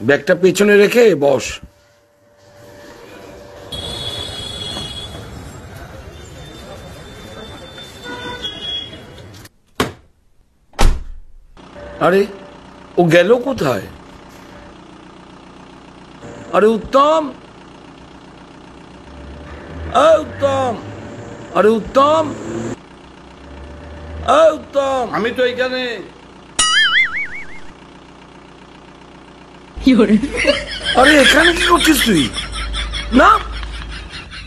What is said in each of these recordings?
ব্যাগটা পেছনে রেখে বস। আরে ও গেল কোথায়? আরে উত্তম, উত্তম, আরে উত্তম, উত্তম, আমি তো এখানে। আরে এখানে কি করছিস তুই? না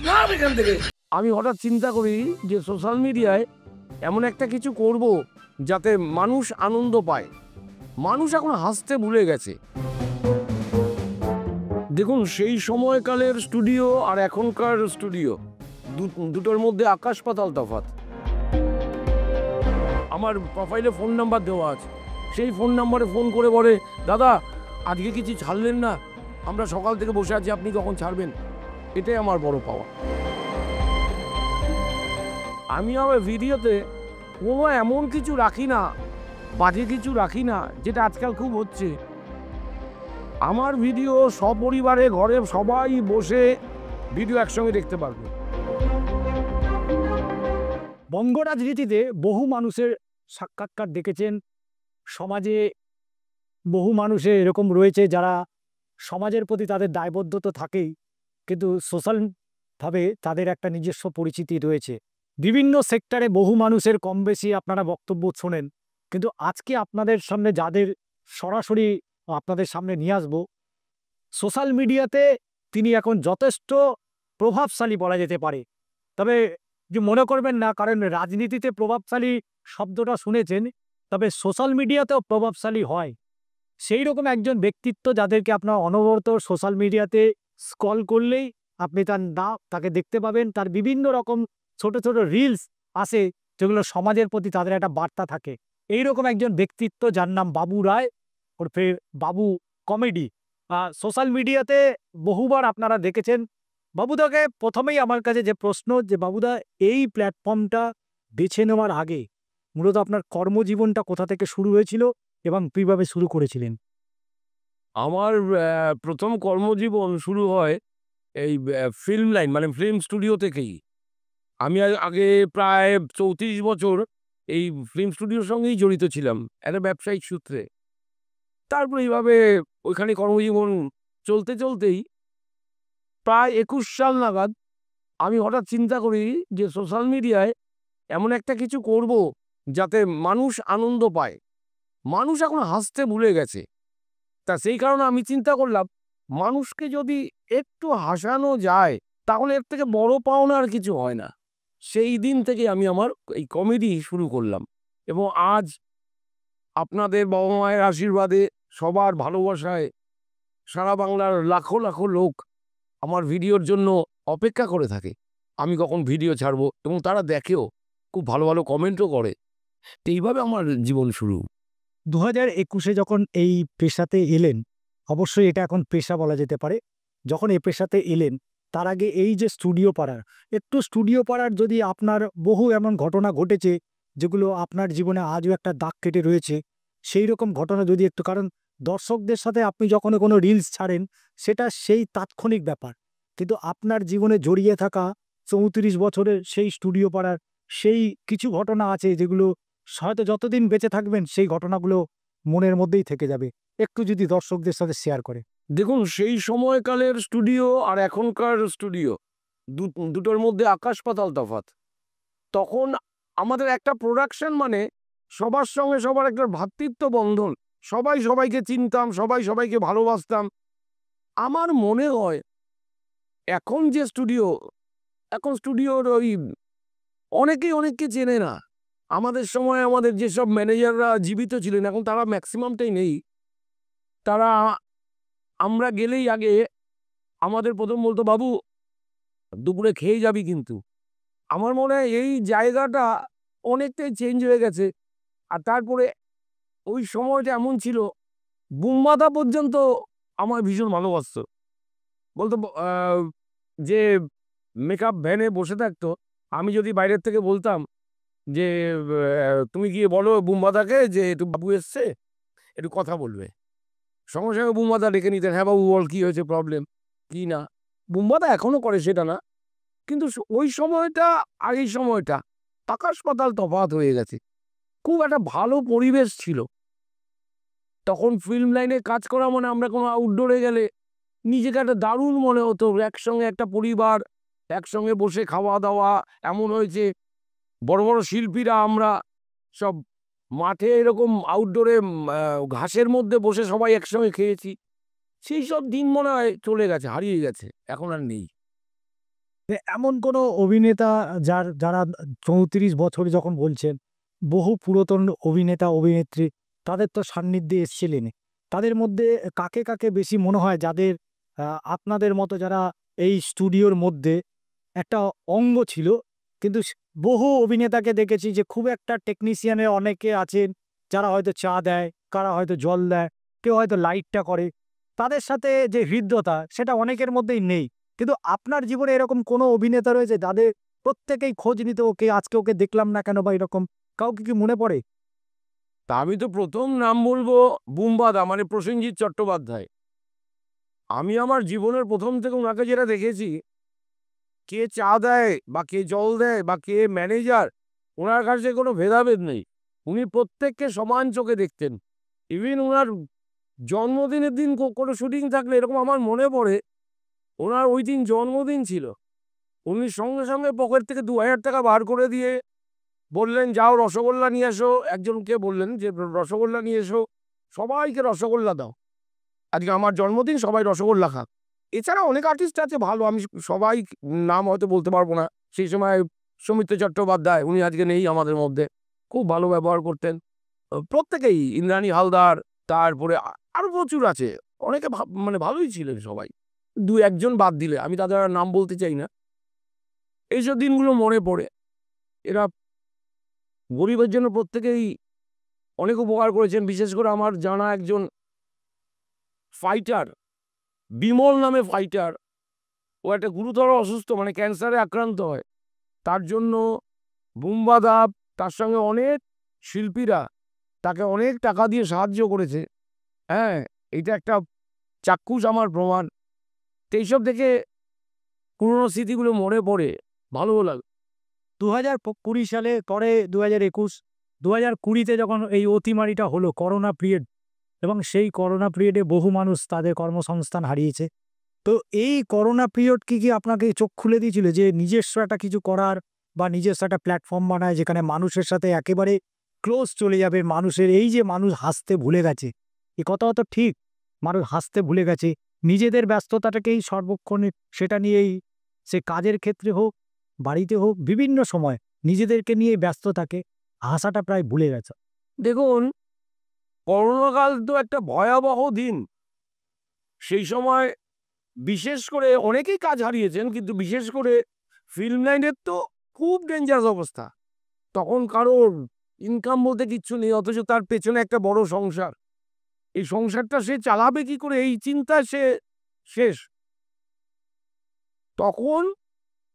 না, এখান থেকে। আমি হঠাৎ চিন্তা করি যে সোশ্যাল মিডিয়ায় এমন একটা কিছু করব যাতে মানুষ আনন্দ পায়। মানুষ এখন হাসতে ভুলে গেছে। দেখুন, সেই সময়কালের স্টুডিও আর এখনকার স্টুডিও দুটোর মধ্যে আকাশ পাতাল তফাৎ। আমার প্রোফাইলে ফোন নাম্বার দেওয়া আছে, সেই ফোন নাম্বারে ফোন করে বলে, দাদা আজকে কিছু ছাড়লেন না, আমরা সকাল থেকে বসে আছি, আপনি কখন ছাড়বেন? এটাই আমার বড় পাওয়া। আমি আমার ভিডিওতে কোনো এমন কিছু রাখি না, বাজে কিছু রাখি না, যেটা আজকাল খুব হচ্ছে। আমার ভিডিও সপরিবারে ঘরে সবাই বসে ভিডিও একসঙ্গে দেখতে পারবে। বঙ্গ রাজনীতিতে বহু মানুষের সাক্ষাৎকার দেখেছেন। সমাজে বহু মানুষের এরকম রয়েছে যারা সমাজের প্রতি তাদের দায়বদ্ধতা থাকেই, কিন্তু সোশ্যালভাবে তাদের একটা নিজস্ব পরিচিতি রয়েছে। বিভিন্ন সেক্টরে বহু মানুষের কম বেশি আপনারা বক্তব্য শোনেন, কিন্তু আজকে আপনাদের সামনে যাদের সরাসরি আপনাদের সামনে নিয়ে আসবো, সোশ্যাল মিডিয়াতে তিনি এখন যথেষ্ট প্রভাবশালী বলা যেতে পারে। তবে যে মনে করবেন না, কারণ রাজনীতিতে প্রভাবশালী শব্দটা শুনেছেন, তবে সোশ্যাল মিডিয়াতেও প্রভাবশালী হয়। সেই রকম একজন ব্যক্তিত্ব যাদেরকে আপনার অনবরত সোশ্যাল মিডিয়াতে স্ক্রল করলেই আপনি তাকে দেখতে পাবেন। তার বিভিন্ন রকম ছোট ছোট রিলস আসে, যেগুলো সমাজের প্রতি তাদের একটা বার্তা থাকে। এইরকম একজন ব্যক্তিত্ব যার নাম বাবু রায়, ওরফে বাবু কমেডি। সোশ্যাল মিডিয়াতে বহুবার আপনারা দেখেছেন বাবুদাকে। প্রথমেই আমার কাছে যে প্রশ্ন, যে বাবুদা এই প্ল্যাটফর্মটা বেছে নেওয়ার আগে মূলত আপনার কর্মজীবনটা কোথা থেকে শুরু হয়েছিল এবং কীভাবে শুরু করেছিলেন? আমার প্রথম কর্মজীবন শুরু হয় এই ফিল্ম লাইন, মানে ফিল্ম স্টুডিও থেকেই। আমি আগে প্রায় 34 বছর এই ফিল্ম স্টুডিওর সঙ্গেই জড়িত ছিলাম একটা ব্যবসায়িক সূত্রে। তারপর এইভাবে ওইখানে কর্মজীবন চলতে চলতেই প্রায় 21 সাল নাগাদ আমি হঠাৎ চিন্তা করি যে সোশ্যাল মিডিয়ায় এমন একটা কিছু করব যাতে মানুষ আনন্দ পায়। মানুষ এখন হাসতে ভুলে গেছে। তা সেই কারণে আমি চিন্তা করলাম, মানুষকে যদি একটু হাসানো যায় তাহলে এর থেকে বড় পাওনা আর কিছু হয় না। সেই দিন থেকে আমি আমার এই কমেডি শুরু করলাম, এবং আজ আপনাদের বাবা মায়ের আশীর্বাদে, সবার ভালোবাসায় সারা বাংলার লাখো লাখো লোক আমার ভিডিওর জন্য অপেক্ষা করে থাকে আমি কখন ভিডিও ছাড়বো, এবং তারা দেখেও, খুব ভালো ভালো কমেন্টও করে। তো এইভাবে আমার জীবন শুরু। 2021-এ যখন এই পেশাতে এলেন, অবশ্যই এটা এখন পেশা বলা যেতে পারে, যখন এই পেশাতে এলেন তার আগে এই যে স্টুডিও পাড়ার যদি আপনার বহু এমন ঘটনা ঘটেছে যেগুলো আপনার জীবনে আজও একটা দাগ কেটে রয়েছে, সেই রকম ঘটনা যদি একটু, কারণ দর্শকদের সাথে আপনি যখন কোনো রিলস ছাড়েন সেটা সেই তাৎক্ষণিক ব্যাপার, কিন্তু আপনার জীবনে জড়িয়ে থাকা 34 বছরের সেই স্টুডিও পাড়ার সেই কিছু ঘটনা আছে যেগুলো হয়তো যতদিন বেঁচে থাকবেন সেই ঘটনাগুলো মনের মধ্যেই থেকে যাবে। একটু যদি দর্শকদের সাথে শেয়ার করে। দেখুন, সেই সময়কালের স্টুডিও আর এখনকার স্টুডিও দুটোর মধ্যে আকাশ পাতাল তফাৎ। তখন আমাদের একটা প্রোডাকশন মানে সবার সঙ্গে সবার একটা ভ্রাতৃত্ব বন্ধন, সবাই সবাইকে চিনতাম, সবাই সবাইকে ভালোবাসতাম। আমার মনে হয় এখন যে স্টুডিও, এখন স্টুডিওর ওই অনেকেই অনেককে চেনে না। আমাদের সময় আমাদের যেসব ম্যানেজাররা জীবিত ছিলেন, এখন তারা ম্যাক্সিমামটাই নেই। তারা আমরা গেলেই আগে আমাদের প্রথম বলতো, বাবু দুপুরে খেয়ে যাবি কিন্তু। আমার মনে হয় এই জায়গাটা অনেকটাই চেঞ্জ হয়ে গেছে। আর তারপরে ওই সময়টা এমন ছিল, বুম্বাদা পর্যন্ত আমার ভীষণ ভালোবাসতো। বলতো যে মেকআপ ভ্যানে বসে থাকতো, আমি যদি বাইরের থেকে বলতাম যে তুমি গিয়ে বলো বুম্বাদাকে যে একটু বাবু এসছে, একটু কথা বলবে, সঙ্গে সঙ্গে বুম্বাদা ডেকে নিতেন, হ্যাঁ বাবু বল, কি হয়েছে, প্রবলেম কি না। বুম্বাদা এখনো করে, সেটা না, কিন্তু ওই সময়টা আর এই সময়টা আকাশ পাতাল তফাৎ হয়ে গেছে। খুব একটা ভালো পরিবেশ ছিল তখন। ফিল্ম লাইনে কাজ করা মানে আমরা কোনো আউটডোরে গেলে নিজেকে একটা দারুণ মনে হতো। একসঙ্গে একটা পরিবার, একসঙ্গে বসে খাওয়া দাওয়া। এমন হয়েছে বড় বড় শিল্পীরা আমরা সব মাঠে এরকম আউটডোরে ঘাসের মধ্যে বসে সবাই একসঙ্গে খেয়েছি। সেই সব দিন মনে হয় চলে গেছে, হারিয়ে গেছে, এখন আর নেই। এমন কোনো অভিনেতা যারা ৩৪ বছর যখন বলছেন, বহু পুরাতন অভিনেতা অভিনেত্রী তাদের তো সান্নিধ্যে এসেছিলেন। তাদের মধ্যে কাকে কাকে বেশি মনে হয় যাদের আপনাদের মতো যারা এই স্টুডিওর মধ্যে একটা অঙ্গ ছিল? কিন্তু বহু অভিনেতাকে দেখেছি যে খুব একটা টেকনিশিয়ানের অনেকে আছেন যারা হয়তো চা দেয়, কারা হয়তো জল দেয়, কেউ হয়তো লাইটটা করে। তাদের সাথে যে হৃদ্যতা সেটা অনেকের মধ্যেই নেই। কিন্তু আপনার জীবনে এরকম কোনো অভিনেতা রয়েছে যাদের প্রত্যেকেই খোঁজ নিত, ওকে আজকে ওকে দেখলাম না কেন, বা এরকম কাউকে কি মনে পড়ে? তা আমি তো প্রথম নাম বলবো বুম্বাদা, মানে প্রসেনজিৎ চট্টোপাধ্যায়। আমি আমার জীবনের প্রথম থেকে ওনাকে যেটা দেখেছি, কে চা দেয় বা কে জল দেয় বা কে ম্যানেজার, ওনার কাছে কোনো ভেদাভেদ নেই। উনি প্রত্যেককে সমান চোখে দেখতেন। ইভিন ওনার জন্মদিনের দিন কোনো শুটিং থাকলে, এরকম আমার মনে পড়ে ওনার ওই দিন জন্মদিন ছিল, উনি সঙ্গে সঙ্গে পকেট থেকে ২,০০০ টাকা বার করে দিয়ে বললেন, যাও রসগোল্লা নিয়ে এসো। একজনকে বললেন যে রসগোল্লা নিয়ে এসো, সবাইকে রসগোল্লা দাও, আজকে আমার জন্মদিন, সবাই রসগোল্লা খাক। এছাড়া অনেক আর্টিস্ট আছে ভালো, আমি সবাই নাম হয়তো বলতে পারবো না। সেই সময় সৌমিত্র চট্টোপাধ্যায়, উনি আজকে নেই আমাদের মধ্যে, খুব ভালো ব্যবহার করতেন প্রত্যেকেই। ইন্দ্রাণী হালদার, তারপরে আরো প্রচুর আছে, অনেকে মানে ভালোই ছিলেন সবাই, দু একজন বাদ দিলে, আমি তাদের আর নাম বলতে চাই না। এইসব দিনগুলো মনে পড়ে। এরা গরিবের জন্য প্রত্যেকেই অনেক উপকার করেছেন। বিশেষ করে আমার জানা একজন ফাইটার, বিমল নামে ফাইটার, ও একটা গুরুতর অসুস্থ, মানে ক্যান্সারে আক্রান্ত হয়। তার জন্য বুম্বাদা, তার সঙ্গে অনেক শিল্পীরা তাকে অনেক টাকা দিয়ে সাহায্য করেছে। হ্যাঁ, এটা একটা চাক্ষুষ আমার প্রমাণ। তো এইসব দেখে পুরোনো স্মৃতিগুলো মনে পড়ে, ভালোও লাগে। ২০২০ সালে পরে ২০২১, ২০২০-তে যখন এই অতিমারিটা হলো, করোনা পিরিয়ড, এবং সেই করোনা পিরিয়ডে বহু মানুষ তাদের কর্মসংস্থান হারিয়েছে। তো এই করোনা পিরিয়ড কি আপনাকে চোখ খুলে দিয়েছিল যে নিজস্ব একটা কিছু করার, বা নিজস্ব একটা প্ল্যাটফর্ম বানায় যেখানে মানুষের সাথে একেবারে ক্লোজ চলে যাবে? মানুষের এই যে মানুষ হাসতে ভুলে গেছে, এ কথাও তো ঠিক। মানুষ হাসতে ভুলে গেছে, নিজেদের ব্যস্ততাটাকেই সর্বক্ষণে সেটা নিয়েই, সে কাজের ক্ষেত্রে হোক, বাড়িতে হোক, বিভিন্ন সময় নিজেদেরকে নিয়ে ব্যস্ত থাকে, হাসাটা প্রায় ভুলে গেছে। দেখুন, করোনাকাল তো একটা ভয়াবহ দিন। সেই সময় বিশেষ করে অনেকেই কাজ হারিয়েছেন, কিন্তু বিশেষ করে ফিল্ম লাইনের তো খুব ডেঞ্জারাস অবস্থা। তখন কারোর ইনকাম বলতে কিচ্ছু নেই, অথচ তার পেছনে একটা বড় সংসার। এই সংসারটা সে চালাবে কি করে, এই চিন্তা সে শেষ। তখন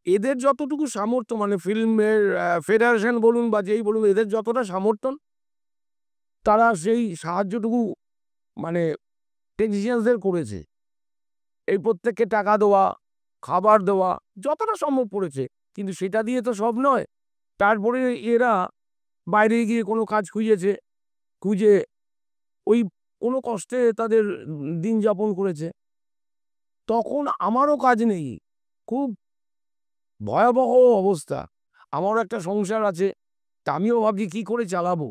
এদের যতটুকু সামর্থ্য, মানে ফিল্মের ফেডারেশন বলুন বা যেই বলুন, এদের যতটা সামর্থ্য, তারা সেই সাহায্যটুকু মানে টেকনিশিয়ানসদের করেছে। এই প্রত্যেককে টাকা দেওয়া, খাবার দেওয়া, যতটা সম্ভব পড়েছে। কিন্তু সেটা দিয়ে তো সব নয়। তারপরে এরা বাইরে গিয়ে কোনো কাজ খুঁজেছে, খুঁজে ওই কোনো কষ্টে তাদের দিন যাপন করেছে। তখন আমারও কাজ নেই, খুব ভয়াবহ অবস্থা। আমারও একটা সংসার আছে, তা আমিও ভাবছি কী করে চালাবো।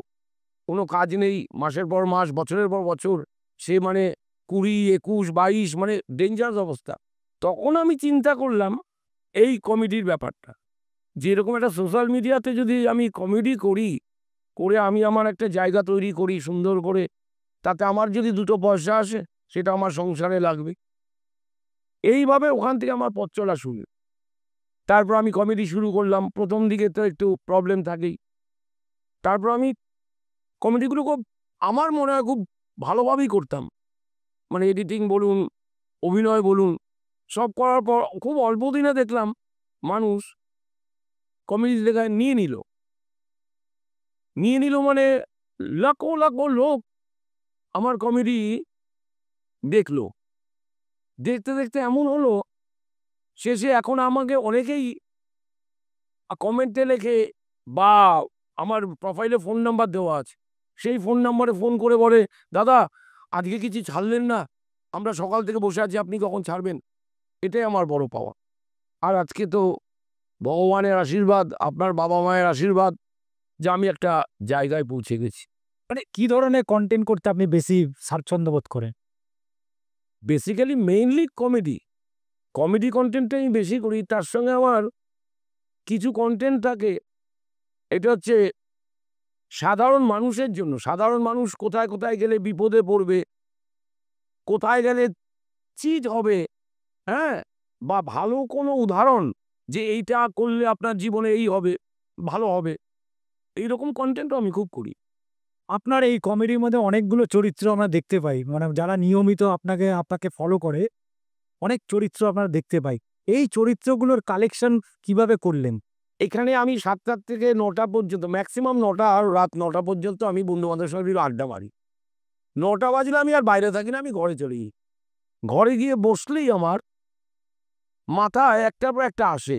কোনো কাজ নেই, মাসের পর মাস, বছরের পর বছর, সে মানে ২০, ২১, ২২, মানে ডেঞ্জারাস অবস্থা। তখন আমি চিন্তা করলাম এই কমেডির ব্যাপারটা, যে এরকম একটা সোশ্যাল মিডিয়াতে যদি আমি কমেডি করি, করে আমি আমার একটা জায়গা তৈরি করি সুন্দর করে, তাতে আমার যদি দুটো পয়সা আসে, সেটা আমার সংসারে লাগবে। এইভাবে ওখান থেকে আমার পথ চলা শুরু। তারপর আমি কমেডি শুরু করলাম। প্রথম দিকে তো একটু প্রবলেম থাকেই। তারপর আমি কমেডিগুলো খুব, আমার মনে হয় খুব ভালোভাবেই করতাম। মানে এডিটিং বলুন, অভিনয় বলুন, সব করার পর খুব অল্প দিনে দেখলাম মানুষ কমেডি দেখায় নিয়ে নিল মানে লাখো লাখো লোক আমার কমেডি দেখলো, দেখতে দেখতে এমন হলো শেষে এখন আমাকে অনেকেই কমেন্টে লেখে বা আমার প্রোফাইলে ফোন নাম্বার দেওয়া আছে, সেই ফোন নাম্বারে ফোন করে বলে, দাদা আজকে কিছু ছাড়লেন না, আমরা সকাল থেকে বসে আছি, আপনি কখন ছাড়বেন? এটাই আমার বড় পাওয়া। আর আজকে তো ভগবানের আশীর্বাদ, আপনার বাবা মায়ের আশীর্বাদ যে আমি একটা জায়গায় পৌঁছে গেছি। মানে কি ধরনের কন্টেন্ট করতে আপনি বেশি স্বাচ্ছন্দ্য বোধ করেন? বেসিক্যালি মেইনলি কমেডি, কমেডি কন্টেন্টটাই আমি বেশি করি। তার সঙ্গে আমার কিছু কন্টেন্ট থাকে, এটা হচ্ছে সাধারণ মানুষের জন্য। সাধারণ মানুষ কোথায় কোথায় গেলে বিপদে পড়বে, কোথায় গেলে চিট হবে, হ্যাঁ, বা ভালো কোনো উদাহরণ যে এইটা করলে আপনার জীবনে এই হবে, ভালো হবে, এইরকম কন্টেন্টও আমি খুব করি। আপনার এই কমেডির মধ্যে অনেকগুলো চরিত্র আমরা দেখতে পাই, মানে যারা নিয়মিত আপনাকে ফলো করে অনেক চরিত্র আপনারা দেখতে পাই। এই চরিত্রগুলোর কালেকশন কিভাবে করলেন? এখানে আমি ৭টা থেকে ৯টা পর্যন্ত, ম্যাক্সিমাম ৯টা, আর রাত ৯টা পর্যন্ত আমি বন্ধু-বান্ধবের সঙ্গে একটু আড্ডা মারি। ৯টা বাজলে আমি আর বাইরে থাকি না, আমি ঘরে চলে যাই। ঘরে গিয়ে বসলেই আমার মাথায় একটার পর একটা আসে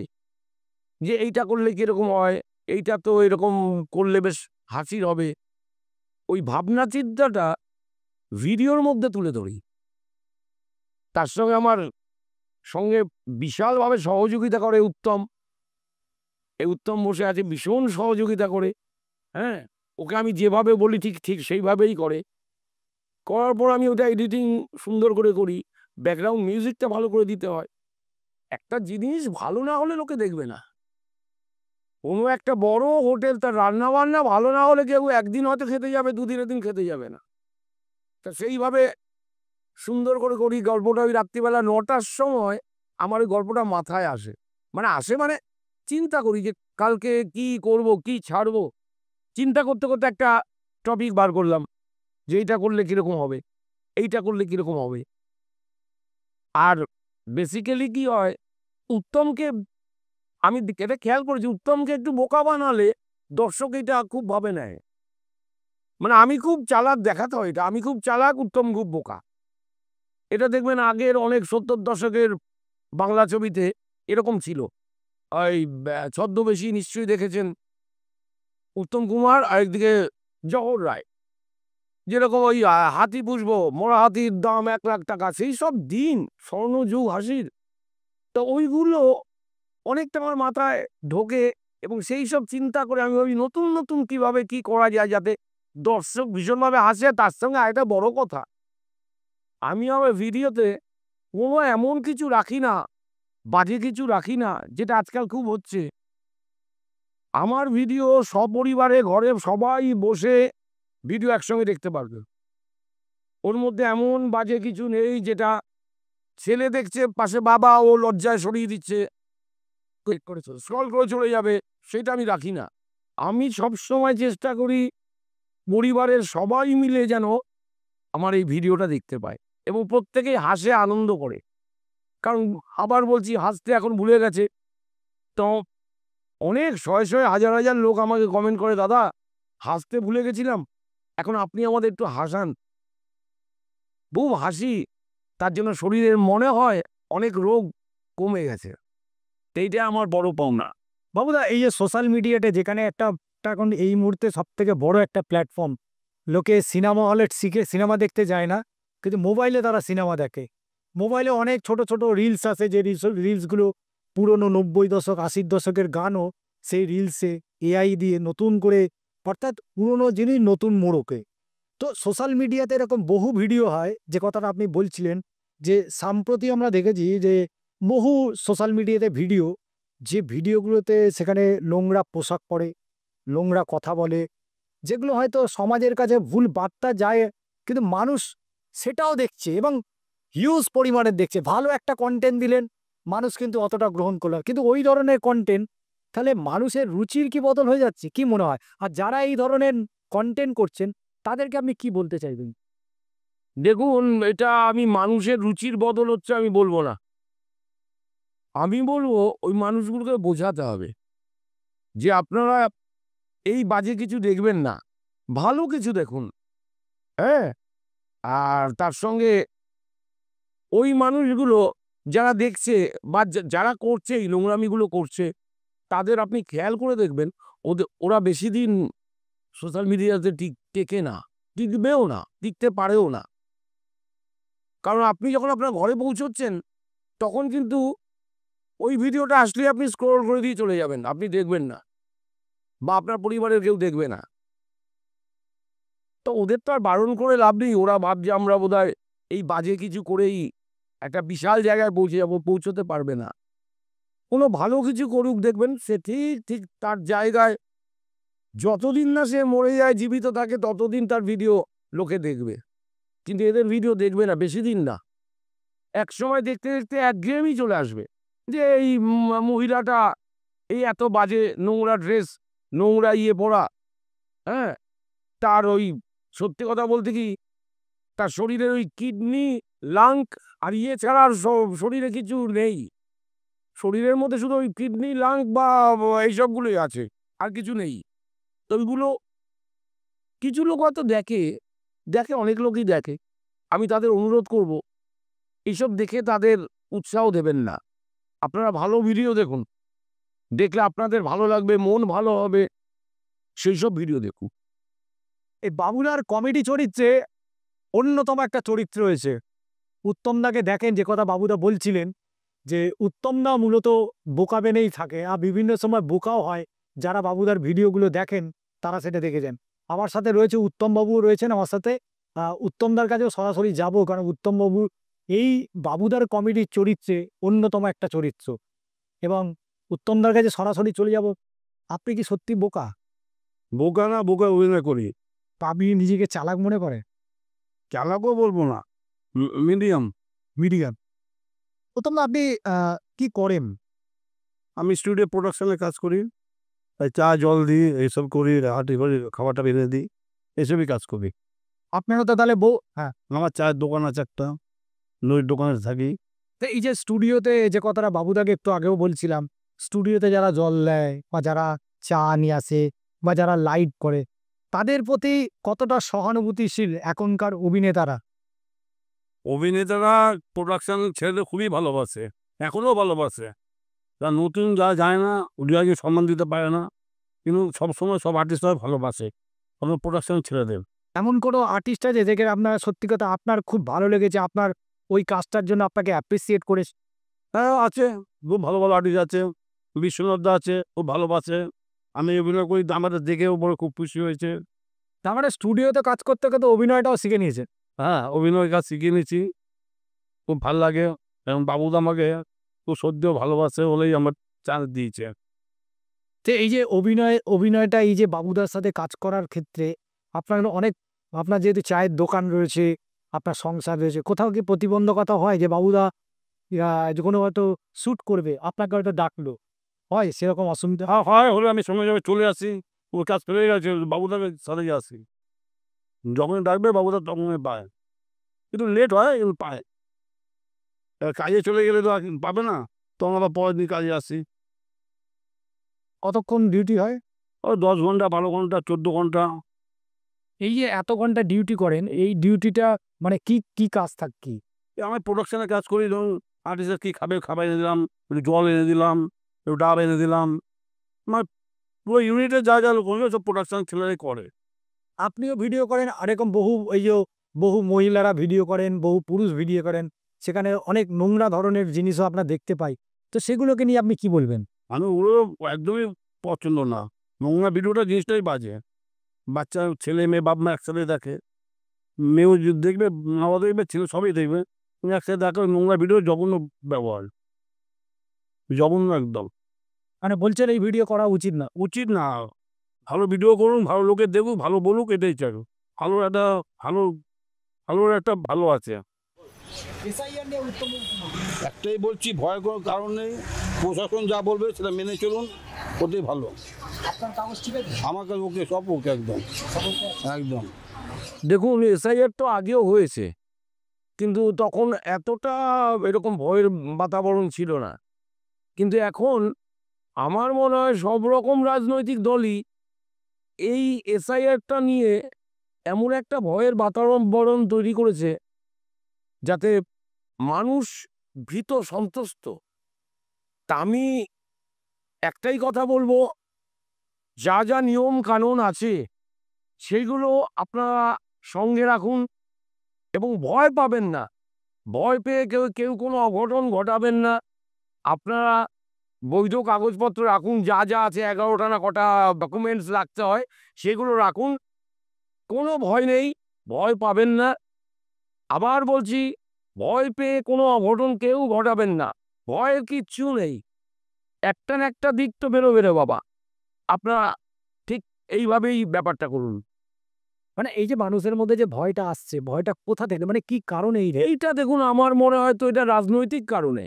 যে এইটা করলে কিরকম হয়, এইটা তো এরকম করলে বেশ হাসির হবে। ওই ভাবনা চিন্তাটা ভিডিওর মধ্যে তুলে ধরি। তার সঙ্গে আমার সঙ্গে বিশালভাবে সহযোগিতা করে উত্তম। এই উত্তম বসে আছে, ভীষণ সহযোগিতা করে। হ্যাঁ, ওকে আমি যেভাবে বলি ঠিক ঠিক সেইভাবেই করে। করার পর আমি ওটা এডিটিং সুন্দর করে করি। ব্যাকগ্রাউন্ড মিউজিকটা ভালো করে দিতে হয়। একটা জিনিস ভালো না হলে লোকে দেখবে না। কোনো একটা বড় হোটেল, তার রান্নাবান্না ভালো না হলে কেউ একদিন হয়তো খেতে যাবে, দুদিনের দিন খেতে যাবে না। তা সেইভাবে সুন্দর করে করি। গল্পটা ওই রাত্রিবেলা ৯টার সময় আমার ওই গল্পটা মাথায় আসে। মানে চিন্তা করি যে কালকে কি করব, কি ছাড়বো। চিন্তা করতে করতে একটা টপিক বার করলাম যে এইটা করলে কিরকম হবে, এইটা করলে কিরকম হবে। আর বেসিক্যালি কি হয়, উত্তমকে আমি এটা খেয়াল করেছি, উত্তমকে একটু বোকা বানালে দর্শক এটা খুব ভাবে নেয়। মানে আমি খুব চালাক দেখাতে হয়, এটা আমি খুব চালাক, উত্তম খুব বোকা। এটা দেখবেন আগের অনেক ৭০ দশকের বাংলা ছবিতে এরকম ছিল। ওই ছদ্মবেশী নিশ্চয়ই দেখেছেন, উত্তম কুমার আর একদিকে জহর রায়। যেরকম ওই হাতি পুষবো, মরা হাতির দাম ১,০০,০০০ টাকা, সেই সব দিন, স্বর্ণযুগ হাসির। তো ওইগুলো অনেকটা আমার মাথায় ঢোকে এবং সেই সব চিন্তা করে আমি ভাবি নতুন নতুন কিভাবে কি করা যায় যাতে দর্শক ভীষণভাবে হাসে। তার সঙ্গে আরেকটা বড় কথা, আমি আমার ভিডিওতে কোনো এমন কিছু রাখি না, বাজে কিছু রাখি না, যেটা আজকাল খুব হচ্ছে। আমার ভিডিও সপরিবারে ঘরে সবাই বসে ভিডিও একসঙ্গে দেখতে পারবে। ওর মধ্যে এমন বাজে কিছু নেই যেটা ছেলে দেখছে, পাশে বাবা ও লজ্জায় সরিয়ে দিচ্ছে, ক্লিক করে স্ক্রল করে চলে যাবে, সেটা আমি রাখি না। আমি সবসময় চেষ্টা করি পরিবারের সবাই মিলে যেন আমার এই ভিডিওটা দেখতে পায় এবং প্রত্যেকেই হাসে, আনন্দ করে। কারণ আবার বলছি, হাসতে এখন ভুলে গেছে। তো অনেক শয়ে শয়ে হাজার হাজার লোক আমাকে কমেন্ট করে, দাদা হাসতে ভুলে গেছিলাম, এখন আপনি আমাদের একটু হাসান। খুব হাসি, তার জন্য শরীরের মনে হয় অনেক রোগ কমে গেছে। এইটা আমার বড় পাওনা। বাবুদা, এই যে সোশ্যাল মিডিয়াতে যেখানে একটা এখন এই মুহূর্তে সবথেকে বড় একটা প্ল্যাটফর্ম, লোকে সিনেমা হলে সিনেমা দেখতে যায় না, কিন্তু মোবাইলে তারা সিনেমা দেখে। মোবাইলে অনেক ছোট ছোট রিলস আছে, যে রিলসগুলো পুরনো ৯০ দশক ৮০ দশকের গানও সেই রিলসে এআই দিয়ে নতুন করে, অর্থাৎ পুরনো জিনিস নতুন মোড়কে। তো সোশ্যাল মিডিয়াতে এরকম বহু ভিডিও হয়, যে কথাটা আপনি বলছিলেন, যে সাম্প্রতি আমরা দেখেছি যে বহু সোশ্যাল মিডিয়াতে ভিডিও, যে ভিডিওগুলোতে সেখানে নোংরা পোশাক পরে, নোংরা কথা বলে, যেগুলো হয়তো সমাজের কাছে ভুল বার্তা যায়, কিন্তু মানুষ সেটাও দেখছে এবং হিউজ পরিমাণে দেখছে। ভালো একটা কন্টেন্ট দিলেন, মানুষ কিন্তু অতটা গ্রহণ করলো না। কিন্তু ওই ধরনের কন্টেন্ট, তাহলে মানুষের রুচির কি বদল হয়ে যাচ্ছে, কি মনে হয়? আর যারা এই ধরনের কন্টেন্ট করছেন তাদেরকে আপনি কি বলতে চাইবেন? দেখুন, এটা আমি মানুষের রুচির বদল হচ্ছে আমি বলবো না। আমি বলবো ওই মানুষগুলোকে বোঝাতে হবে যে আপনারা এই বাজে কিছু দেখবেন না, ভালো কিছু দেখুন। হ্যাঁ, আর তার সঙ্গে ওই মানুষগুলো যারা দেখছে বা যারা করছে এই নোংরামিগুলো করছে, তাদের আপনি খেয়াল করে দেখবেন ওরা বেশি দিন সোশ্যাল মিডিয়াতে টেকে না, টিকবেও না, টিকতে পারেও না। কারণ আপনি যখন আপনার ঘরে পৌঁছচ্ছেন তখন কিন্তু ওই ভিডিওটা আসলে আপনি স্ক্রল করে দিয়ে চলে যাবেন, আপনি দেখবেন না, বা আপনার পরিবারের কেউ দেখবে না। তো ওদের তো আর বারণ করে লাভ নেই। ওরা ভাবছে আমরা বোধহয় এই বাজে কিছু করেই একটা বিশাল জায়গায় পৌঁছতে পারবে না। কোনো ভালো কিছু করুক, দেখবেন সে ঠিক ঠিক তার জায়গায়, যতদিন না সে মরে যায়, জীবিত থাকে, ততদিন তার ভিডিও লোকে দেখবে। কিন্তু এদের ভিডিও দেখবে না বেশি দিন না, এক সময় দেখতে দেখতে একঘেয়েমি চলে আসবে যে এই মহিলাটা এই এত বাজে নোংরা ড্রেস, নোংরা পরা, হ্যাঁ, তার ওই সত্যি কথা বলতে কি তার শরীরের ওই কিডনি, লাং আর ছাড়া আর শরীরে কিছু নেই। শরীরের মধ্যে শুধু ওই কিডনি, লাং বা এইসবগুলোই আছে, আর কিছু নেই। তো ওইগুলো কিছু লোক হয়তো দেখে, অনেক লোকই দেখে। আমি তাদের অনুরোধ করব, এইসব দেখে তাদের উৎসাহ দেবেন না। আপনারা ভালো ভিডিও দেখুন, দেখলে আপনাদের ভালো লাগবে, মন ভালো হবে, সেই সব ভিডিও দেখুন। এই বাবুলার কমেডি চরিত্রে অন্যতম একটা চরিত্র রয়েছে। উত্তমদাকে দেখেন, যে কথা বাবুদা বলছিলেন যে উত্তমদা মূলত বোকা বেনেই থাকে, আর বিভিন্ন সময় বোকাও হয়। যারা বাবুদার ভিডিওগুলো দেখেন তারা সেটা দেখেছেন। আমার সাথে রয়েছে উত্তমবাবুও রয়েছেন আমার সাথে। উত্তমদার কাছেও সরাসরি যাব, কারণ উত্তমবাবু এই বাবুদার কমেডির চরিত্রে অন্যতম একটা চরিত্র, এবং উত্তমদার কাছে সরাসরি চলে যাব। আপনি কি সত্যি বোকা? বোকা না, বোকা অভিনয় করি। আপনি নিজেকে চালাক মনে করে? চালাকও বলবো না, মিডিয়াম। মিডিয়াম। উত্তমদা আপনি কি করেন? আমি স্টুডিও প্রোডাকশনে কাজ করি, তাই চা জল দিই, এইসব করি, হাঁটি করে খাবারটা বেঁধে দিই, এসবই কাজ করি। আপনারও তো তাহলে হ্যাঁ, আমার চায়ের দোকান আছে একটা, নইর দোকানে থাকি। তো এই যে স্টুডিওতে যে কথাটা বাবুদাকে একটু আগেও বলছিলাম, স্টুডিওতে যারা জল দেয় বা যারা চা নিয়ে আসে বা যারা লাইট করে, তাদের প্রতি কতটা সহানুভূতিশীল এখনকার অভিনেতারা? অভিনেতারা প্রোডাকশন ছেড়ে খুবই ভালোবাসে, এখনও ভালোবাসে। তা নতুন যা যায় না, ওদেরকে সম্মান দিতে পারে না, কিন্তু সবসময় সব আর্টিস্টরা ভালোবাসে, কোনো প্রোডাকশন ছেড়ে দেবে। এমন কোনো আর্টিস্ট আছে যে আপনার সত্যি কথা আপনার খুব ভালো লেগেছে, আপনার ওই কাজটার জন্য আপনাকে অ্যাপ্রিসিয়েট করেছে? হ্যাঁ আছে, খুব ভালো ভালো আর্টিস্ট আছে। বিশ্বনাথ দা আছে, খুব ভালোবাসে। আমি অভিনয় করি, আমাদের দেখেও বড় খুব খুশি হয়েছে। তার মানে স্টুডিওতে কাজ করতে করতে অভিনয়টাও শিখে নিয়েছে? হ্যাঁ, অভিনয় কাজ শিখিয়ে নিয়েছি, খুব ভালো লাগে। এবং বাবুদা আমাকে খুব সদ্যও ভালোবাসে বলেই আমার চান্স দিয়েছে। তো এই যে অভিনয়টা এই যে বাবুদার সাথে কাজ করার ক্ষেত্রে আপনার অনেক, আপনার যেহেতু চায়ের দোকান রয়েছে, আপনার সংসার রয়েছে, কোথাও কি প্রতিবন্ধকতা হয় যে বাবুদা যে কোনো হয়তো শ্যুট করবে, আপনাকে হয়তো ডাকলো, হয় সেরকম অসুবিধা? হ্যাঁ হয়, হলে আমি সঙ্গে সঙ্গে চলে আসি, ওর কাজ ফেলে গেছে, বাবুদাকে সাথে আসি। যখন ডাকবে বাবুদা তখন পায়, কিন্তু লেট হয়, কিন্তু পায়। এবার কাজে চলে গেলে তো আর পাবে না, তখন আবার পরের দিন কাজে আসি। কতক্ষণ ডিউটি হয়? ওই 10 ঘন্টা, 12 ঘন্টা, 14 ঘন্টা। এই যে এত ঘন্টা ডিউটি করেন, এই ডিউটিটা মানে কি কি কাজ কি? আমি প্রোডাকশনে কাজ করি, ধরুন আর্টিস্টের কী খাবে, খাবার এনে দিলাম, একটু জল এনে দিলাম, একটু ডাব এনে দিলাম। আমার পুরো ইউনিটের যা যা লোক সব প্রোডাকশন ছেলেরাই করে। আপনিও ভিডিও করেন, আর এরকম বহু এই যে বহু মহিলারা ভিডিও করেন, বহু পুরুষ ভিডিও করেন, সেখানে অনেক নোংরা ধরনের জিনিসও আপনার দেখতে পাই। তো সেগুলোকে নিয়ে আপনি কি বলবেন? আমি ওগুলো একদমই পছন্দ না। নোংরা ভিডিওটা জিনিসটাই বাজে। বাচ্চা ছেলে মেয়ে বাপ মা একসাথে দেখে, মেয়েও দেখবে, বাবা দেখবে, ছেলে সবই দেখবে, তুমি একসাথে দেখো। নোংরা ভিডিও জঘন্য ব্যবহার, জঘন্য একদম। মানে বলছেন এই ভিডিও করা উচিত না? উচিত না। ভালো ভিডিও করুন, ভালো লোকে দেখুক, ভালো বলুক, এটাই চাই। ভালো একটা ভালো ভালোর একটা ভালো আছে। একটাই বলছি, ভয় কোনো কারণ নেই। প্রশাসন যা বলবে সেটা মেনে চলুন, ওটাই ভালো। আমার কাছে ওকে, সব ওকে, একদম একদম। দেখুন, এসআইআর তো আগেও হয়েছে, কিন্তু তখন এতটা এরকম ভয়ের বাতাবরণ ছিল না। কিন্তু এখন আমার মনে হয় সব রকম রাজনৈতিক দলই এই এসআইআরটা নিয়ে এমন একটা ভয়ের বাতাবরণ তৈরি করেছে, যাতে মানুষ ভীত সন্ত্রস্ত। তা আমি একটাই কথা বলবো, যা যা নিয়ম কানুন আছে সেগুলো আপনারা সঙ্গে রাখুন এবং ভয় পাবেন না। ভয় পেয়ে কেউ কেউ কোনো অঘটন ঘটাবেন না। আপনারা বৈধ কাগজপত্র রাখুন, যা যা আছে 11টা না কটা ডকুমেন্টস রাখতে হয় সেগুলো রাখুন। কোনো ভয় নেই, ভয় পাবেন না। আবার বলছি, ভয় পেয়ে কোনো অঘটন কেউ ঘটাবেন না। ভয়ের কিচ্ছু নেই, একটা না একটা দিক তো বেরোবে রে বাবা। আপনারা ঠিক এইভাবেই ব্যাপারটা করুন। মানে এই যে মানুষের মধ্যে যে ভয়টা আসছে, ভয়টা কোথা থেকে, মানে কি কারণে এই এইটা দেখুন, আমার মনে হয় তো এটা রাজনৈতিক কারণে।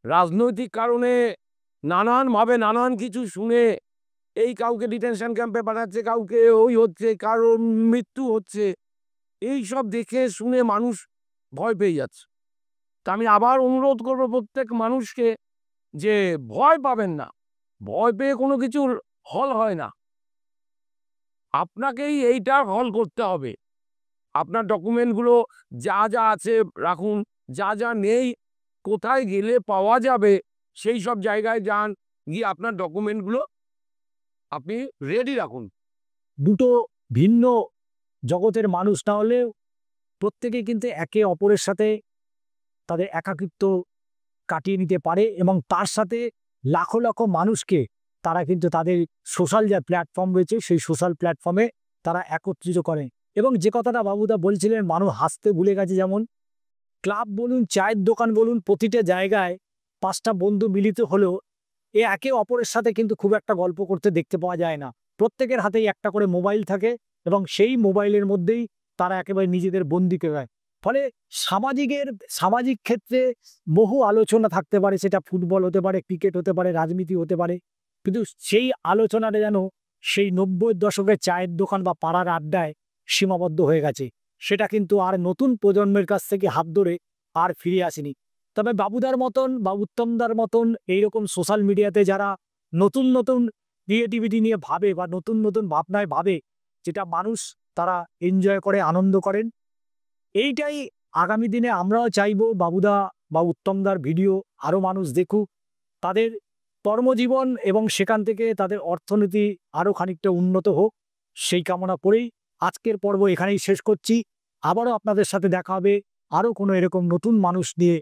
রাজনৈতিক কারণে নানানভাবে নানান কিছু শুনে এই কাউকে ডিটেনশন ক্যাম্পে পাঠাচ্ছে, কাউকে ওই হচ্ছে, কারোর মৃত্যু হচ্ছে, এই সব দেখে শুনে মানুষ ভয় পেয়ে যাচ্ছে। তা আমি আবার অনুরোধ করবো প্রত্যেক মানুষকে যে ভয় পাবেন না। ভয় পেয়ে কোনো কিছুর হল হয় না। আপনাকেই এইটা হল করতে হবে। আপনার ডকুমেন্টগুলো যা যা আছে রাখুন, যা যা নেই কোথায় গেলে পাওয়া যাবে সেই সব জায়গায় যান, গিয়ে আপনার ডকুমেন্টগুলো আপনি রেডি রাখুন। দুটো ভিন্ন জগতের মানুষ না হলেও প্রত্যেকে কিন্তু একে অপরের সাথে তাদের একাকিত্ব কাটিয়ে নিতে পারে এবং তার সাথে লাখো লাখো মানুষকে তারা কিন্তু তাদের সোশ্যাল যে প্ল্যাটফর্ম রয়েছে সেই সোশ্যাল প্ল্যাটফর্মে তারা একত্রিত করে। এবং যে কথাটা বাবুদা বলছিলেন, মানুষ হাসতে ভুলে গেছে, যেমন ক্লাব বলুন, চায়ের দোকান বলুন, প্রতিটা জায়গায় 5টা বন্ধু মিলিত হলেও একে অপরের সাথে কিন্তু খুব একটা গল্প করতে দেখতে পাওয়া যায় না। প্রত্যেকের হাতেই একটা করে মোবাইল থাকে এবং সেই মোবাইলের মধ্যেই তারা একেবারে নিজেদের বন্দি করে রাখে। ফলে সামাজিক ক্ষেত্রে বহু আলোচনা থাকতে পারে, সেটা ফুটবল হতে পারে, ক্রিকেট হতে পারে, রাজনীতি হতে পারে, কিন্তু সেই আলোচনাটা যেন সেই 90-এর দশকের চায়ের দোকান বা পাড়ার আড্ডায় সীমাবদ্ধ হয়ে গেছে। সেটা কিন্তু আর নতুন প্রজন্মের কাছ থেকে হাত ধরে আর ফিরে আসেনি। তবে বাবুদার মতন বা উত্তমদার মতন এইরকম সোশ্যাল মিডিয়াতে যারা নতুন নতুন ক্রিয়েটিভিটি নিয়ে ভাবে বা নতুন নতুন ভাবনায় ভাবে, যেটা মানুষ তারা এনজয় করে, আনন্দ করেন, এইটাই আগামী দিনে আমরাও চাইবো বাবুদা বা উত্তমদার ভিডিও আরও মানুষ দেখুক, তাদের কর্মজীবন এবং সেখান থেকে তাদের অর্থনীতি আরও খানিকটা উন্নত হোক, সেই কামনা করেই আজকের পর্ব এখানেই শেষ করছি। আবারও আপনাদের সাথে দেখা হবে আরও কোনো এরকম নতুন মানুষ নিয়ে